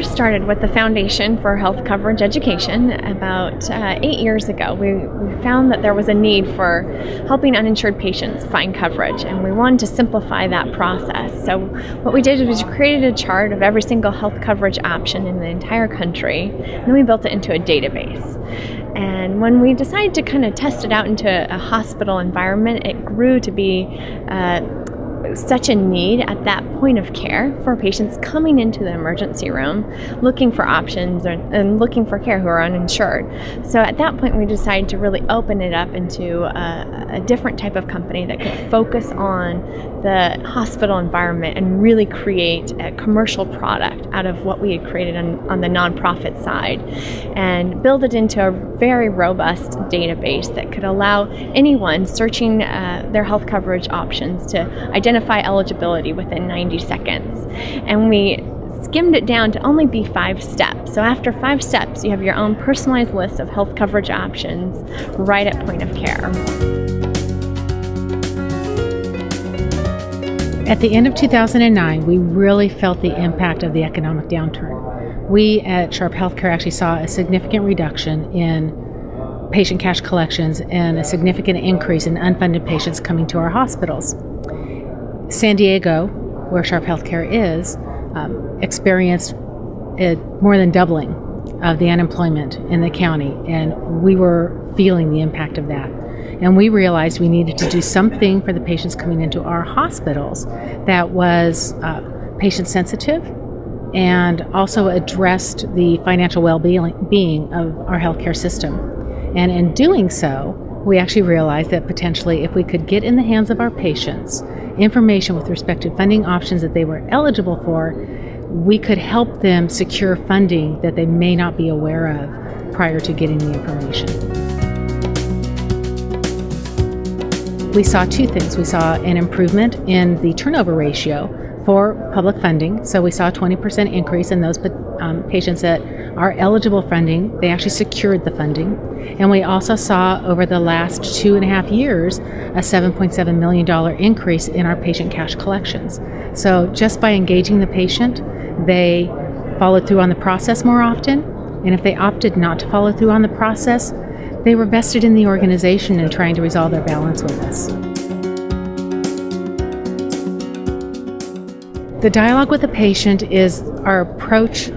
first started with the Foundation for Health Coverage Education about 8 years ago. We found that there was a need for helping uninsured patients find coverage, and we wanted to simplify that process. So what we did was we created a chart of every single health coverage option in the entire country, and then we built it into a database. And when we decided to kind of test it out into a hospital environment, it grew to be such a need at that point of care for patients coming into the emergency room looking for options and looking for care who are uninsured. So at that point we decided to really open it up into a different type of company that could focus on the hospital environment and really create a commercial product out of what we had created on the nonprofit side, and build it into a very robust database that could allow anyone searching their health coverage options to identify eligibility within 90 seconds. And we skimmed it down to only be 5 steps. So after 5 steps, you have your own personalized list of health coverage options right at point of care. At the end of 2009, we really felt the impact of the economic downturn. We at Sharp Healthcare actually saw a significant reduction in patient cash collections and a significant increase in unfunded patients coming to our hospitals. San Diego, where Sharp Healthcare is, experienced more than doubling of the unemployment in the county, and we were feeling the impact of that. And we realized we needed to do something for the patients coming into our hospitals that was patient sensitive and also addressed the financial well-being of our healthcare system. And in doing so, we actually realized that potentially if we could get in the hands of our patients information with respect to funding options that they were eligible for, we could help them secure funding that they may not be aware of prior to getting the information. We saw 2 things. We saw an improvement in the turnover ratio for public funding. So we saw a 20% increase in those patients that are eligible funding. They actually secured the funding. And we also saw over the last 2.5 years a $7.7 million increase in our patient cash collections. So just by engaging the patient, they followed through on the process more often. And if they opted not to follow through on the process, they were vested in the organization and trying to resolve their balance with us. The dialogue with the patient is our approach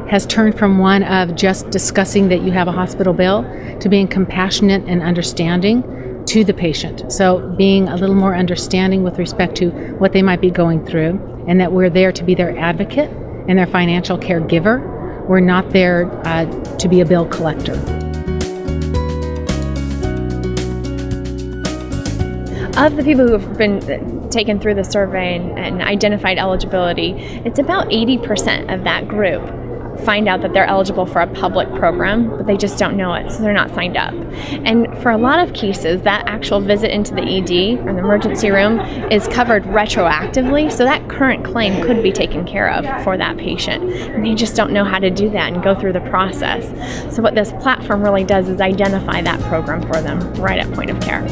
has turned from one of just discussing that you have a hospital bill to being compassionate and understanding to the patient. So being a little more understanding with respect to what they might be going through, and that we're there to be their advocate and their financial caregiver. We're not there to be a bill collector. Of the people who have been taken through the survey and identified eligibility, it's about 80% of that group find out that they're eligible for a public program, but they just don't know it, so they're not signed up. And for a lot of cases, that actual visit into the ED or the emergency room is covered retroactively, so that current claim could be taken care of for that patient. And they just don't know how to do that and go through the process. So what this platform really does is identify that program for them right at point of care.